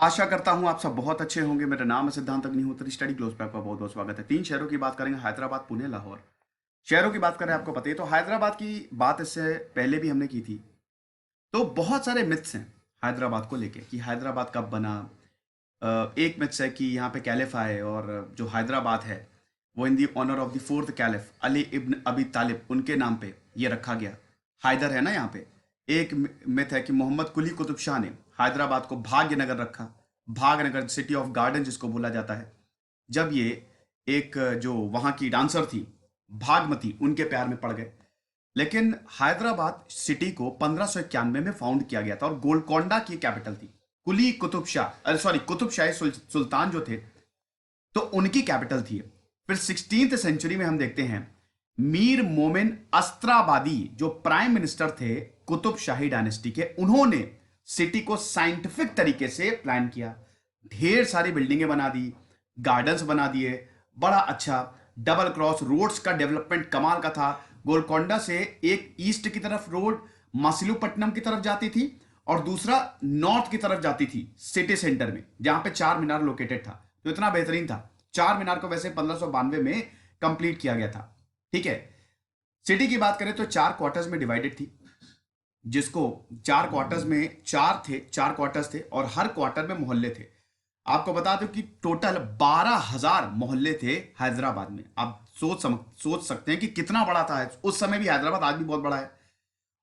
आशा करता हूं आप सब बहुत अच्छे होंगे। मेरा नाम है सिद्धांत अग्निहोत्री। स्टडी क्लोज पे आपका बहुत बहुत स्वागत है। 3 शहरों की बात करेंगे, हैदराबाद, पुणे, लाहौर। शहरों की बात करें, आपको पता है तो हैदराबाद की बात इससे पहले भी हमने की थी। तो बहुत सारे मिथ्स हैं हैदराबाद को लेके कि हैदराबाद कब बना। एक मिथ्स है कि यहाँ पे कैलिफ आए और जो हैदराबाद है वो in the honour of the fourth caliph Ali ibn Abi Talib उनके नाम पे ये रखा गया। हैदर है ना यहाँ पे। एक मिथ है कि मोहम्मद कुली कुतुब शाह ने हैदराबाद को भाग्यनगर रखा। भागनगर, सिटी ऑफ गार्डन जिसको बोला जाता है। जब ये एक जो वहां की डांसर थी भागमती, उनके प्यार में पड़ गए। लेकिन हैदराबाद सिटी को 1591 में फाउंड किया गया था और गोलकोंडा की कैपिटल थी। कुली कुतुब शाह, अरे सॉरी, कुतुब शाही सुल्तान जो थे तो उनकी कैपिटल थी। फिर 16th सेंचुरी में हम देखते हैं मीर मोमिन अस्त्राबादी जो प्राइम मिनिस्टर थे कुतुब शाही डायनेस्टी के, उन्होंने सिटी को साइंटिफिक तरीके से प्लान किया। ढेर सारी बिल्डिंगें बना दी, गार्डन्स बना दिए, बड़ा अच्छा डबल क्रॉस रोड्स का डेवलपमेंट कमाल का था। गोलकोंडा से एक ईस्ट की तरफ रोड मसिलुपट्टनम की तरफ जाती थी और दूसरा नॉर्थ की तरफ जाती थी सिटी सेंटर में, जहां पे चार मीनार लोकेटेड था। तो इतना बेहतरीन था। चार मीनार को वैसे 1592 में कंप्लीट किया गया था। ठीक है। सिटी की बात करें तो चार क्वार्टर्स में डिवाइडेड थी, जिसको चार क्वार्टर्स में चार क्वार्टर्स थे और हर क्वार्टर में मोहल्ले थे। आपको बता दो कि टोटल 12,000 मोहल्ले थे हैदराबाद में। आप सोच सकते हैं कि कितना बड़ा था उस समय भी हैदराबाद, आज भी बहुत बड़ा है।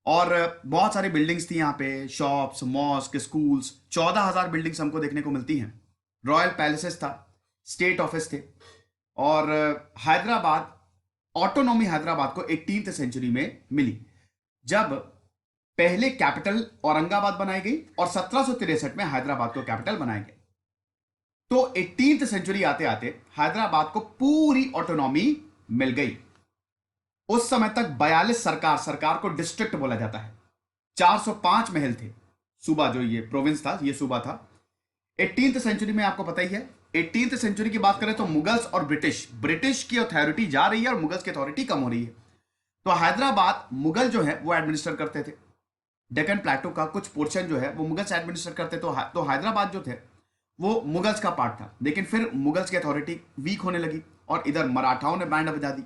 और बहुत सारी बिल्डिंग्स थी यहाँ पे, शॉप्स, मॉस्क, स्कूल्स। 14,000 बिल्डिंग्स हमको देखने को मिलती हैं। रॉयल पैलेसेस था, स्टेट ऑफिस थे। और हैदराबाद, ऑटोनॉमी हैदराबाद को 18th सेंचुरी में मिली, जब पहले कैपिटल औरंगाबाद बनाई गई और 1763 में हैदराबाद को कैपिटल बनाया गया। तो 18th सेंचुरी आते आते हैदराबाद को पूरी ऑटोनॉमी मिल गई। उस समय तक 42 सरकार को डिस्ट्रिक्ट बोला जाता है। 405 महल थे। सूबा, जो ये प्रोविंस था, ये सूबा था। 18th सेंचुरी में आपको पता ही है, 18th सेंचुरी की बात करें तो मुगल्स और ब्रिटिश की अथॉरिटी जा रही है और मुगल्स की अथॉरिटी कम हो रही है। तो हैदराबाद मुगल जो है वो एडमिनिस्टर करते थे। डेक्कन प्लेटो का कुछ पोर्शन जो है वो मुगल्स एडमिनिस्टर करते। तो हैदराबाद जो थे वो मुगल्स का पार्ट था। लेकिन फिर मुगल्स की अथॉरिटी वीक होने लगी और इधर मराठाओं ने बैंड बजा दी।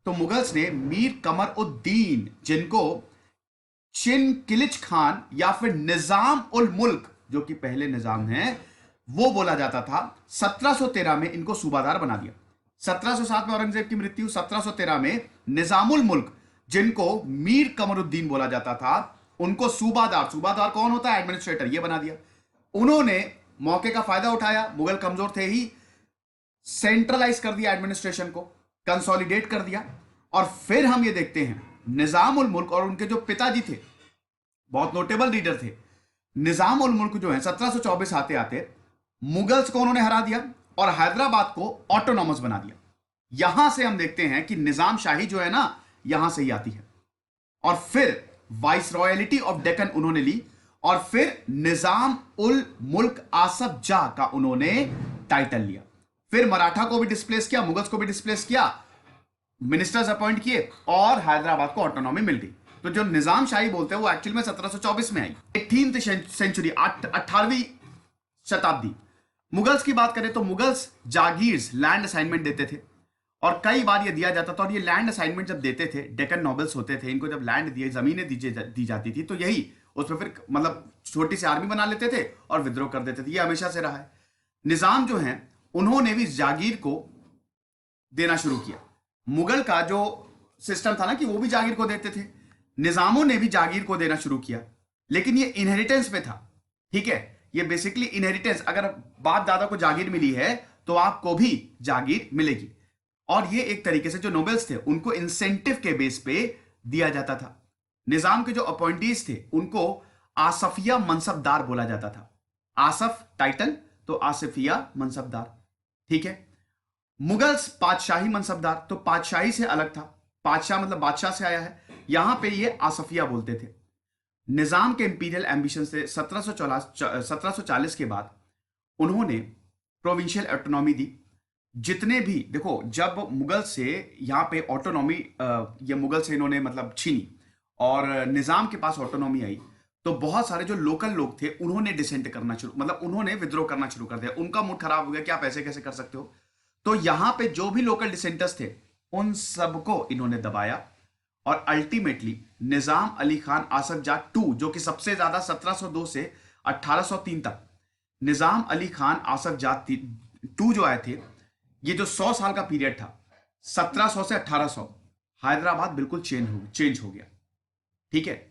तो मुगल्स ने मीर कमर उद्दीन, जिनको चिन किलिच खान या फिर निजाम उल मुल्क, जो कि पहले निजाम है वो बोला जाता था, 1713 में इनको सूबादार बना दिया। 1707 में औरंगजेब की मृत्यु, 1713 में निजामुल मुल्क, जिनको मीर कमरुद्दीन बोला जाता था, उनको सूबादार कौन होता है? एडमिनिस्ट्रेटर, ये बना दिया। उन्होंने मौके का फायदा उठाया, मुगल कमजोर थे ही, सेंट्रलाइज कर दिया एडमिनिस्ट्रेशन को, कंसोलिडेट कर दिया। और फिर हम ये देखते हैं निजाम उल मुल्क और उनके जो पिताजी थे, बहुत नोटेबल लीडर थे। निजाम उल मुल्क जो है 1724 आते आते मुगल्स को उन्होंने हरा दिया और हैदराबाद को ऑटोनॉमस बना दिया। यहां से हम देखते हैं कि निजाम शाही जो है ना, यहां से ही आती है। और फिर वाइस रॉयलिटी ऑफ डेक्कन उन्होंने ली और फिर निजाम उल मुल्क आसफ जाह का उन्होंने टाइटल लिया। फिर मराठा को भी डिस्प्लेस किया, मुगल्स को भी डिस्प्लेस किया, मिनिस्टर्स अपॉइंट किए और हैदराबाद को ऑटोनॉमी मिल गई। तो जो निजाम शाही बोलते हैं वो एक्चुअल में 1724 में आई। 18th सेंचुरी, 18वीं शताब्दी। मुगल्स की बात करें तो मुगल्स जागीर्स, लैंड असाइनमेंट देते थे और कई बार ये दिया जाता था। और ये लैंड असाइनमेंट जब देते थे, डेक्कन नॉबल्स होते थे, इनको जब लैंड दिए, जमीनें दी जाती थी, तो यही उसमें फिर मतलब छोटी सी आर्मी बना लेते थे और विद्रोह कर देते थे। ये हमेशा से रहा है। निजाम जो है उन्होंने भी जागीर को देना शुरू किया। मुगल का जो सिस्टम था ना कि वो भी जागीर को देते थे, निजामों ने भी जागीर को देना शुरू किया। लेकिन ये इनहेरिटेंस पे था। ठीक है, ये बेसिकली इनहेरिटेंस, अगर बाप दादा को जागीर मिली है तो आपको भी जागीर मिलेगी। और ये एक तरीके से जो नोबेल्स थे उनको इंसेंटिव के बेस पे दिया जाता था। निजाम के जो अपॉइंटीज थे उनको आसफिया मनसबदार बोला जाता था। आसफ टाइटल, तो आसफिया मनसबदार। ठीक है। मुगल्स पातशाही मनसबदार, तो पातशाही से अलग था। पातशाह मतलब बादशाह से आया है, यहां पे ये आसफिया बोलते थे। निजाम के इंपीरियल एम्बिशन से 1740 के बाद उन्होंने प्रोविंशियल ऑटोनॉमी दी। जितने भी, देखो, जब मुगल से यहां पे ऑटोनॉमी, ये मुगल से इन्होंने मतलब छीनी और निजाम के पास ऑटोनॉमी आई, तो बहुत सारे जो लोकल लोग थे उन्होंने डिसेंट करना शुरू, मतलब उन्होंने विद्रोह करना शुरू कर दिया। उनका मूड खराब हो गया कि आप ऐसे कैसे कर सकते हो। तो यहां पे जो भी लोकल डिसेंटर्स थे उन सबको इन्होंने दबाया और अल्टीमेटली निजाम अली खान आसफ जाह टू, जो कि सबसे ज्यादा 1702 से 1803 तक निजाम अली खान आसफ जाह टू जो आए थे, ये जो 100 साल का पीरियड था 1700 से 1800, हैदराबाद बिल्कुल चेंज हो गया। ठीक है,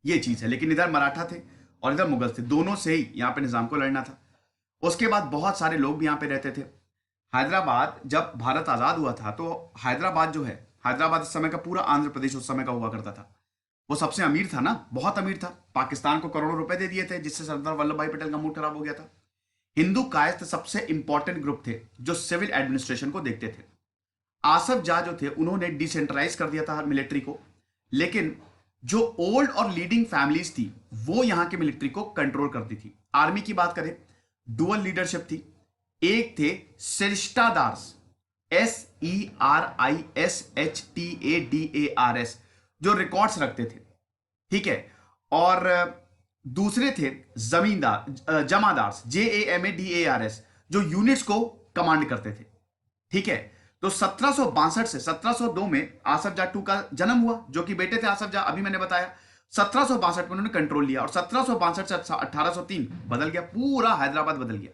ये चीज है। लेकिन इधर मराठा थे और इधर मुगल थे, दोनों से ही यहां पे निजाम को लड़ना था। उसके बाद बहुत सारे लोग भी यहां पे रहते थे। हैदराबाद जब भारत आजाद हुआ था तो हैदराबाद जो है, हैदराबाद इस समय का पूरा आंध्र प्रदेश उस समय का हुआ करता था। वो सबसे अमीर था ना, बहुत अमीर था। पाकिस्तान को करोड़ों रुपए दे दिए थे, जिससे सरदार वल्लभ भाई पटेल का मूड खराब हो गया था। हिंदू कायस्थ सबसे इंपॉर्टेंट ग्रुप थे जो सिविल एडमिनिस्ट्रेशन को देखते थे। आसफ जाह जो थे उन्होंने डिसेंट्रलाइज कर दिया था मिलिट्री को, लेकिन जो ओल्ड और लीडिंग फैमिलीज थी वो यहां के मिलिट्री को कंट्रोल करती थी। आर्मी की बात करें, डुअल लीडरशिप थी। एक थे सिरस्टादार्स, SERISHTADARS, जो रिकॉर्ड्स रखते थे। ठीक है, और दूसरे थे जमींदार जमादार्स, JAMADARS, जो यूनिट्स को कमांड करते थे। ठीक है, तो 1762 से 1702 में आसफ जाह टू का जन्म हुआ, जो कि बेटे थे आसफ जाह, अभी मैंने बताया। 1762 में उन्होंने कंट्रोल लिया और 1762 से 1803 बदल गया, पूरा हैदराबाद बदल गया।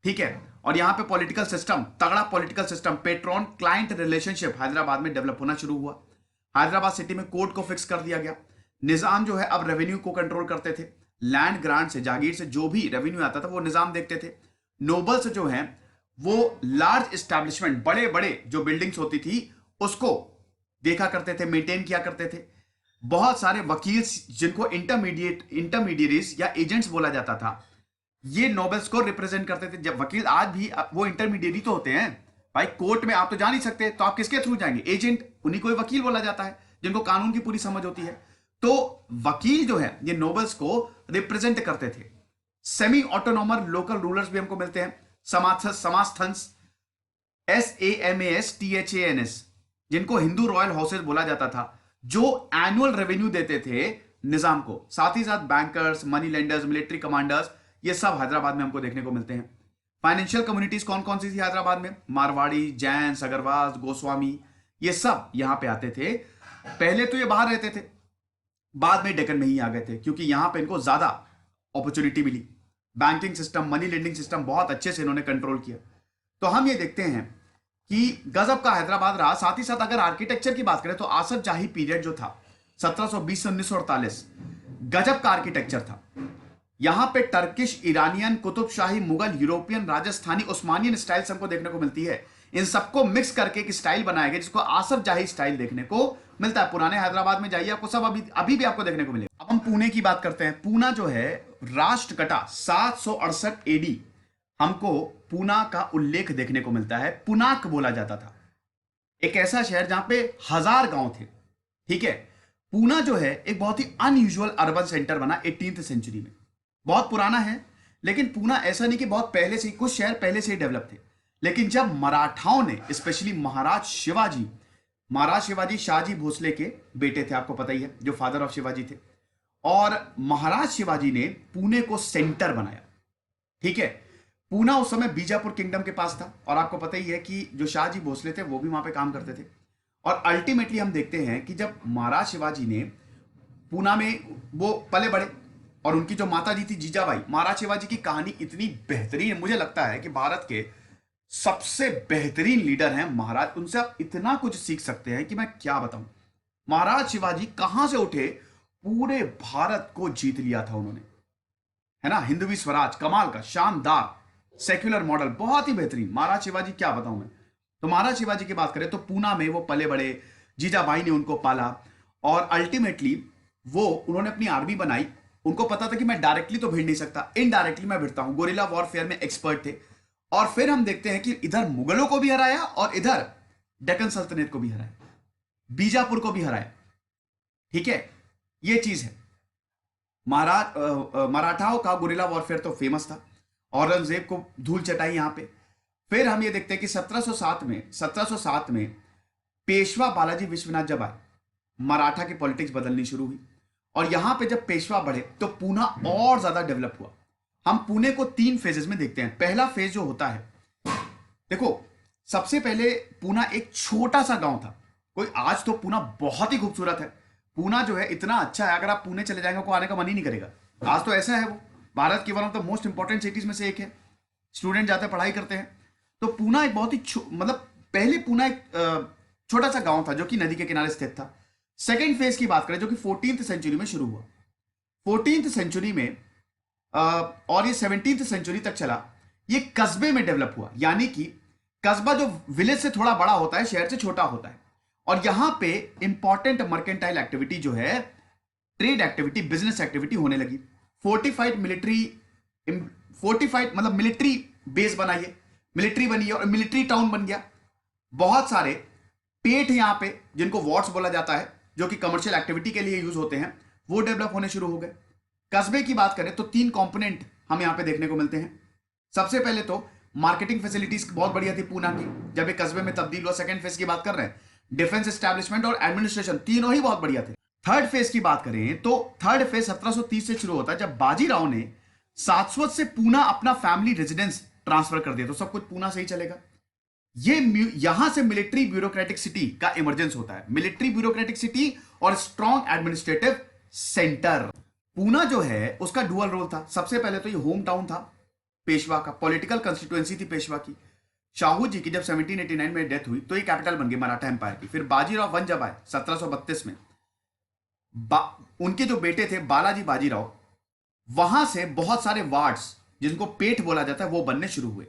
ठीक है, और यहां पे पॉलिटिकल सिस्टम, तगड़ा political system, patron client relationship Hyderabad में डेवलप होना शुरू हुआ। हैदराबाद सिटी में कोर्ट को फिक्स कर दिया गया। निजाम जो है अब रेवेन्यू को कंट्रोल करते थे। लैंड ग्रांट से, जागीर से जो भी रेवेन्यू आता था वो निजाम देखते थे। नोबल्स जो हैं वो लार्ज एस्टैब्लिशमेंट, बड़े बड़े जो बिल्डिंग्स होती थी उसको देखा करते थे, मेंटेन किया करते थे। बहुत सारे वकील जिनको इंटरमीडिएटरीज या एजेंट्स बोला जाता था, ये नोबल्स को रिप्रेजेंट करते थे। जब वकील आज भी वो इंटरमीडिएटरी तो होते हैं भाई, कोर्ट में आप तो जा नहीं सकते, तो आप किसके थ्रू जाएंगे? एजेंट, उन्हीं को ही वकील बोला जाता है, जिनको कानून की पूरी समझ होती है। तो वकील जो है ये नोबल्स को रिप्रेजेंट करते थे। सेमी ऑटोनॉमर लोकल रूलर्स भी हमको मिलते हैं, समास्थन्स, SAMASTHANS, जिनको हिंदू रॉयल हाउसेज बोला जाता था, जो एनुअल रेवेन्यू देते थे निजाम को। साथ ही साथ bankers, money lenders, military commanders, ये सब हैदराबाद में हमको देखने को मिलते हैं। फाइनेंशियल कम्युनिटीज कौन कौन सी थी हैदराबाद में? मारवाड़ी, जैन, अग्रवाल, गोस्वामी, ये सब यहां पे आते थे। पहले तो ये बाहर रहते थे, बाद में डेक्कन में ही आ गए थे, क्योंकि यहां पे इनको ज्यादा अपॉर्चुनिटी मिली। Banking system, money lending system बहुत अच्छे से इन्होंने कंट्रोल किया। तो हम ये देखते हैं कि गजब का हैदराबाद रहा। साथ ही साथ अगर आर्किटेक्चर की बात करें तो आसफ जाही पीरियड जो था 1720 से 1948, गजब का आर्किटेक्चर था। यहां पे Turkish, Iranian, Qutbshahi, Mughal, European, Rajasthani, उस्मानियन स्टाइल्स हमको देखने को मिलती है। इन सबको मिक्स करके एक स्टाइल बनाया गया जिसको आसफ जाही स्टाइल देखने को मिलता है। पुराने हैदराबाद में जाइए, आपको सब अभी भी आपको देखने को मिलेगा। अब हम पुणे की बात करते हैं। पूना जो है राष्ट्रकटा 768 AD, हमको पूना का उल्लेख देखने को मिलता है। पुनाक बोला जाता था, एक ऐसा शहर जहां पे 1000 गांव थे। ठीक है, पूना जो है एक बहुत ही अनयूजुअल अर्बन सेंटर बना 18th सेंचुरी में। बहुत पुराना है, लेकिन पूना ऐसा नहीं कि बहुत पहले से ही, कुछ शहर पहले से ही डेवलप थे। लेकिन जब मराठाओं ने, स्पेशली महाराज शिवाजी शाहजी भोसले के बेटे थे, आपको पता ही है, जो फादर ऑफ शिवाजी थे, और महाराज शिवाजी ने पुणे को सेंटर बनाया। ठीक है, पूना उस समय बीजापुर किंगडम के पास था, और आपको पता ही है कि जो शाहजी भोसले थे वो भी वहां पे काम करते थे। और अल्टीमेटली हम देखते हैं कि जब महाराज शिवाजी ने पूना में वो पले बड़े, और उनकी जो माता जी थी जीजाबाई, महाराज शिवाजी की कहानी इतनी बेहतरीन, मुझे लगता है कि भारत के सबसे बेहतरीन लीडर हैं महाराज। उनसे आप इतना कुछ सीख सकते हैं कि मैं क्या बताऊं। महाराज शिवाजी कहां से उठे, पूरे भारत को जीत लिया था उन्होंने, है ना। हिंदवी स्वराज, कमाल का, शानदार सेक्युलर मॉडल, बहुत ही बेहतरीन महाराज शिवाजी, क्या बताऊं मैं। तो महाराज शिवाजी की बात करें तो पूना में वो पले बड़े, जीजाबाई ने उनको पाला, और अल्टीमेटली वो उन्होंने अपनी आर्मी बनाई। उनको पता था कि मैं डायरेक्टली तो भिड़ नहीं सकता, इनडायरेक्टली मैं भिड़ता हूं। गोरिल्ला वॉरफेयर में एक्सपर्ट थे। और फिर हम देखते हैं कि इधर मुगलों को भी हराया और इधर डेक्कन सल्तनत को भी हराया, बीजापुर को भी हराया। ठीक है, ये चीज है। मराठाओं का गोरिल्ला वॉरफेयर तो फेमस था, औरंगजेब को धूल चटाई यहां पे। फिर हम ये देखते हैं कि 1707 में पेशवा बालाजी विश्वनाथ जब आए, मराठा की पॉलिटिक्स बदलनी शुरू हुई। और यहां पे जब पेशवा बढ़े तो पूना और ज्यादा डेवलप हुआ। हम पुणे को 3 फेजेस में देखते हैं। पहला फेज जो होता है, देखो सबसे पहले पूना एक छोटा सा गांव था। कोई आज तो पूना बहुत ही खूबसूरत है। पूना जो है इतना अच्छा है, अगर आप पुणे चले जाएंगे को आने का मन ही नहीं करेगा। आज तो ऐसा है, वो भारत की one of the most important cities में से एक है। स्टूडेंट जाते हैं, पढ़ाई करते हैं। तो पूना एक बहुत ही मतलब पहले पूना एक छोटा सा गांव था जो कि नदी के किनारे स्थित था। सेकेंड फेज की बात करें जो कि 14th सेंचुरी में शुरू हुआ। 14th सेंचुरी में और ये 17th सेंचुरी तक चला। ये कस्बे में डेवलप हुआ, यानी कि कस्बा जो विलेज से थोड़ा बड़ा होता है, शहर से छोटा होता है। और यहां पे इंपॉर्टेंट मर्केंटाइल एक्टिविटी जो है, ट्रेड एक्टिविटी, बिजनेस एक्टिविटी होने लगी। फोर्टिफाइड मतलब मिलिट्री बेस बनाइए, मिलिट्री बनी है और मिलिट्री टाउन बन गया। बहुत सारे पेट यहां पे जिनको वॉर्ड्स बोला जाता है, जो कि कमर्शियल एक्टिविटी के लिए यूज होते हैं, वो डेवलप होने शुरू हो गए। कस्बे की बात करें तो 3 कंपोनेंट हम यहां पे देखने को मिलते हैं। सबसे पहले तो मार्केटिंग फैसिलिटीज बहुत बढ़िया थी पूना की, जब एक कस्बे में तब्दील हुआ। सेकंड फेज की बात कर रहे हैं, डिफेंस एस्टैब्लिशमेंट और एडमिनिस्ट्रेशन, तीनों ही बहुत बढ़िया थे। थर्ड फेज की बात करें तो थर्ड फेज 1730 से शुरू होता है, जब बाजीराव ने सारस्वत से पूना अपना फैमिली रेजिडेंस ट्रांसफर कर दिया। तो सब कुछ पूना से ही चलेगा। ये यहां से मिलिट्री ब्यूरोक्रेटिक सिटी का इमरजेंस होता है। मिलिट्री ब्यूरोक्रेटिक सिटी और स्ट्रॉन्ग एडमिनिस्ट्रेटिव सेंटर। पूना जो है उसका डुअल रोल था। सबसे पहले तो ये होम टाउन था पेशवा का, पॉलिटिकल कंस्टिट्यूएंसी थी पेशवा की। शाहू जी की जब 1789 में डेथ हुई तो ये कैपिटल बन गई मराठा एम्पायर की। फिर बाजीराव वन जब आए 1732 में, उनके जो बेटे थे बालाजी बाजीराव, वहां से बहुत सारे वार्ड्स जिनको पेठ बोला जाता है वो बनने शुरू हुए।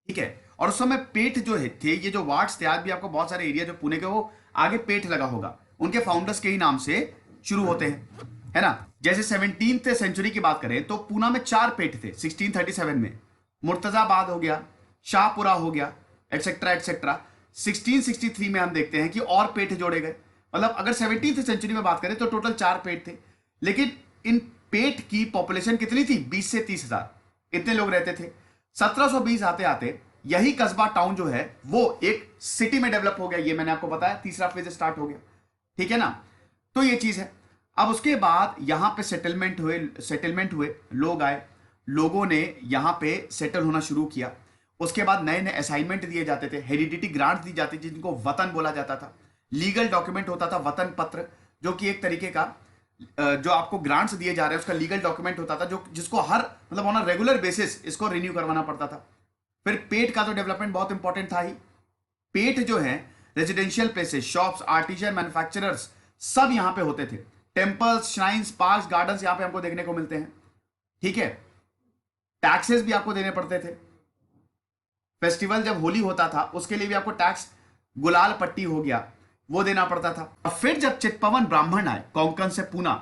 ठीक है, और उस समय पेठ जो है थे, ये जो वार्ड्स थे, आज भी आपको बहुत सारे एरिया जो पुणे के, वो आगे पेठ लगा होगा, उनके फाउंडर्स के ही नाम से शुरू होते हैं, है ना। जैसे 17th सेंचुरी की बात करें तो पूना में 4 पेठ थे 1637 में। मुर्तजाबाद हो गया, शाहपुरा हो गया, एटसेट्रा एटसेट्रा। 1663 में हम देखते हैं कि और पेठ जोड़े गए। मतलब अगर 17th सेंचुरी में बात करें तो टोटल 4 पेठ थे, लेकिन इन पेठ की पॉपुलेशन कितनी थी? 20 से 30,000, इतने लोग रहते थे। 1720 आते आते यही कस्बा टाउन जो है वो एक सिटी में डेवलप हो गया। ये मैंने आपको बताया, तीसरा फेज स्टार्ट हो गया। ठीक है ना, तो ये चीज है। अब उसके बाद यहां पे सेटलमेंट हुए, लोग आए, लोगों ने यहां पे सेटल होना शुरू किया। उसके बाद नए नए असाइनमेंट दिए जाते थे, हेरिडिटी ग्रांट दी जाती थी जिनको वतन बोला जाता था। लीगल डॉक्यूमेंट होता था वतन पत्र, जो कि एक तरीके का जो आपको ग्रांट्स दिए जा रहे हैं उसका लीगल डॉक्यूमेंट होता था, जो जिसको हर मतलब ऑन अ रेगुलर बेसिस इसको रिन्यू करवाना पड़ता था। फिर पेट का तो डेवलपमेंट बहुत इंपॉर्टेंट था ही। पेट जो है residential places, shops, artisan, manufacturers सब यहां पे होते थे। टेम्पल्स, श्राइन्स, पार्क्स, गार्डन्स यहां पे हमको देखने को मिलते हैं। ठीक है, टैक्सेस भी आपको देने पड़ते थे। फेस्टिवल जब होली होता था उसके लिए भी आपको टैक्स, गुलाल पट्टी हो गया, वो देना पड़ता था। और फिर जब चित्पवन ब्राह्मण आए कोंकण से पूना,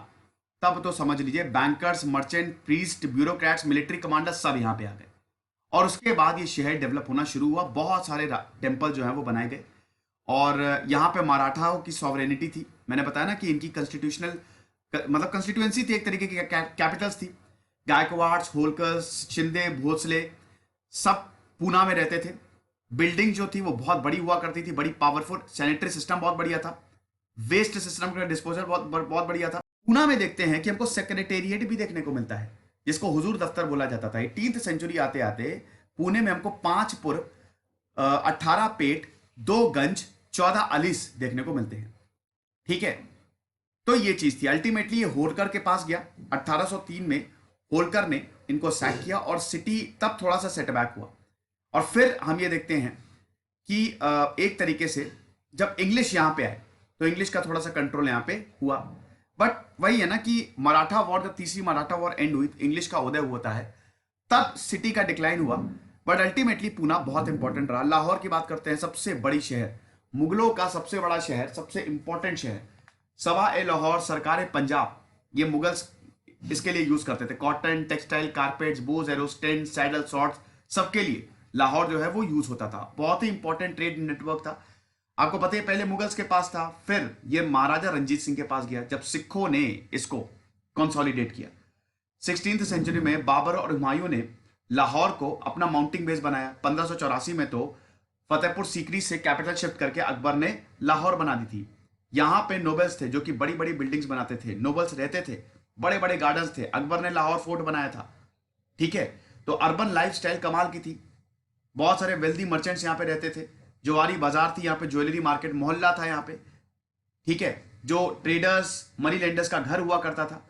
तब तो समझ लीजिए bankers, merchant, priest, bureaucrats, military commanders सब यहां पे आ गए। और उसके बाद ये शहर डेवलप होना शुरू हुआ। बहुत सारे टेम्पल जो है वो बनाए गए। और यहाँ पे मराठाओं की सॉवरेनिटी थी। मैंने बताया ना कि इनकी कॉन्स्टिट्यूशनल मतलब कॉन्स्टिट्यूएंसी थी, एक तरीके की कैपिटल्स थी। गायकवाड्स, होलकर्स, शिंदे, भोसले सब पूना में रहते थे। बिल्डिंग जो थी वो बहुत बड़ी हुआ करती थी, बड़ी पावरफुल। सैनिटरी सिस्टम बहुत बढ़िया था। वेस्ट सिस्टम का डिस्पोजल बहुत बढ़िया था। पूना में देखते हैं कि हमको सेक्रेटेरिएट भी देखने को मिलता है, जिसको हुजूर दफ्तर बोला जाता था। 18th सेंचुरी आते आते पुणे में हमको 5 पुर, 18 पेट, 2 गंज, 14 अलिस देखने को मिलते हैं। ठीक है, तो ये चीज थी। अल्टीमेटली ये होलकर के पास गया। 1803 में होलकर ने इनको सैक किया और सिटी तब थोड़ा सा सेटबैक हुआ। और फिर हम ये देखते हैं कि एक तरीके से जब इंग्लिश यहां पे आए तो इंग्लिश का थोड़ा सा कंट्रोल यहां पे हुआ। बट वही है ना कि मराठा वॉर, जब तीसरी मराठा वॉर एंड हुई, इंग्लिश का उदय होता है, तब सिटी का डिक्लाइन हुआ। बट अल्टीमेटली पूना बहुत इंपॉर्टेंट रहा। लाहौर की बात करते हैं, सबसे बड़ी शहर, मुगलों का सबसे बड़ा शहर, सबसे इंपॉर्टेंट शहर। सवा ए लाहौर, सरकार पंजाब, ये मुगल्स इसके लिए यूज करते थे। कॉटन, टेक्सटाइल, कारपेट्स, बोज, एरोस, टेंट, सैडल, शॉर्ट्स, सबके लिए लाहौर जो है वो यूज होता था। बहुत ही इंपॉर्टेंट ट्रेड नेटवर्क था। आपको पता है पहले मुगल्स के पास था, फिर ये महाराजा रंजीत सिंह के पास गया जब सिखों ने इसको कंसोलिडेट किया। 16th सेंचुरी में बाबर और हुमायूं ने लाहौर को अपना माउंटिंग बेस बनाया। 1584 में तो फतेहपुर सीकरी से कैपिटल शिफ्ट करके अकबर ने लाहौर बना दी थी। यहां पे नोबल्स थे जो कि बड़ी बड़ी बिल्डिंग्स बनाते थे, नोबल्स रहते थे, बड़े बड़े गार्डन्स थे। अकबर ने लाहौर फोर्ट बनाया था, ठीक है। तो अर्बन लाइफस्टाइल कमाल की थी, बहुत सारे वेल्दी मर्चेंट्स यहाँ पे रहते थे, जवारी बाजार थी यहाँ पे, ज्वेलरी मार्केट मोहल्ला था यहाँ पे, ठीक है, जो ट्रेडर्स मनी लेंडर्स का घर हुआ करता था।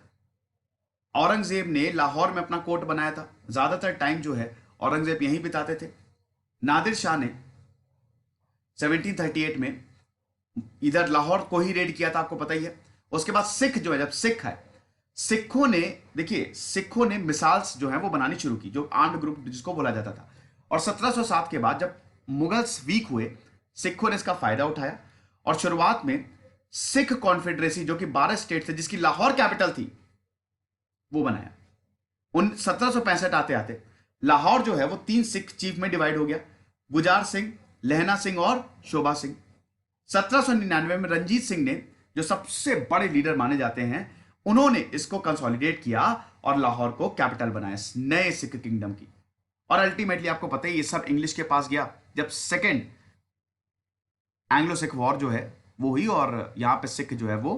औरंगजेब ने लाहौर में अपना कोर्ट बनाया था, ज्यादातर टाइम जो है औरंगजेब यहीं बिताते थे। नादिर शाह ने 1738 में इधर लाहौर को ही रेड किया था, आपको पता ही है। उसके बाद सिख जो है, जब सिख है, सिखों ने, देखिए सिखों ने मिसाइल्स जो है वो बनानी शुरू की, जो आर्म्ड ग्रुप जिसको बोला जाता था। और 1707 के बाद जब मुगल्स वीक हुए, सिखों ने इसका फायदा उठाया और शुरुआत में सिख कॉन्फेडरेसी जो कि 12 स्टेट थे, जिसकी लाहौर कैपिटल थी, वो बनाया। उन 1765 आते आते लाहौर जो है वो 3 सिख चीफ में डिवाइड हो गया, गुजार सिंह, लहना सिंह और शोभा सिंह। 1799 में रंजीत सिंह ने, जो सबसे बड़े लीडर माने जाते हैं, उन्होंने इसको कंसोलिडेट किया और लाहौर को कैपिटल बनाया नए सिख किंगडम की। और अल्टीमेटली आपको पता है ये सब इंग्लिश के पास गया जब सेकेंड एंग्लो सिख वॉर जो है वो हुई, और यहां पे सिख जो है वो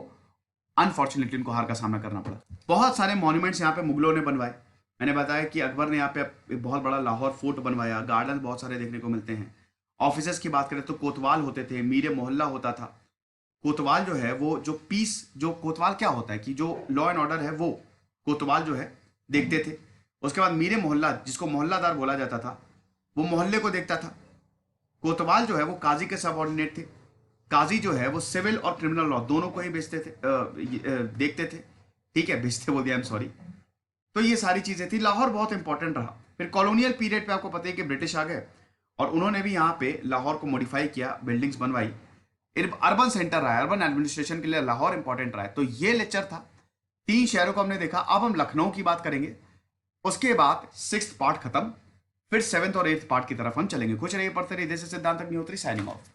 अनफॉर्चुनेटली उनको हार का सामना करना पड़ा। बहुत सारे मॉन्यूमेंट्स यहाँ पे मुगलों ने बनवाए। मैंने बताया कि अकबर ने यहाँ पे एक बहुत बड़ा लाहौर फोर्ट बनवाया, गार्डन बहुत सारे देखने को मिलते हैं। ऑफिसर्स की बात करें तो कोतवाल होते थे, मीरे मोहल्ला होता था। कोतवाल जो है वो जो पीस, जो कोतवाल क्या होता है कि जो लॉ एंड ऑर्डर है वो कोतवाल जो है देखते थे। उसके बाद मीरे मोहल्ला, जिसको मोहल्लादार बोला जाता था, वो मोहल्ले को देखता था। कोतवाल जो है वो काजी के सबऑर्डिनेट थे। काजी जो है वो सिविल और क्रिमिनल लॉ दोनों को ही बेचते थे, देखते थे, ठीक है, बेचते बोल दिया, आई एम सॉरी। तो ये सारी चीजें थी। लाहौर बहुत इंपॉर्टेंट रहा। फिर कॉलोनियल पीरियड पे आपको पता है कि ब्रिटिश आ गए और उन्होंने भी यहाँ पे लाहौर को मॉडिफाई किया, बिल्डिंग्स बनवाई, अर्बन सेंटर रहा, अर्बन एडमिनिस्ट्रेशन के लिए लाहौर इंपॉर्टेंट रहा है। तो ये लेक्चर था, 3 शहरों को हमने देखा। अब हम लखनऊ की बात करेंगे, उसके बाद 6th पार्ट खत्म, फिर 7th और 8th पार्ट की तरफ हम चलेंगे। खुश रहिए, पढ़ते रहिए। दिस इज सिद्धांत अग्निहोत्री साइनिंग ऑफ।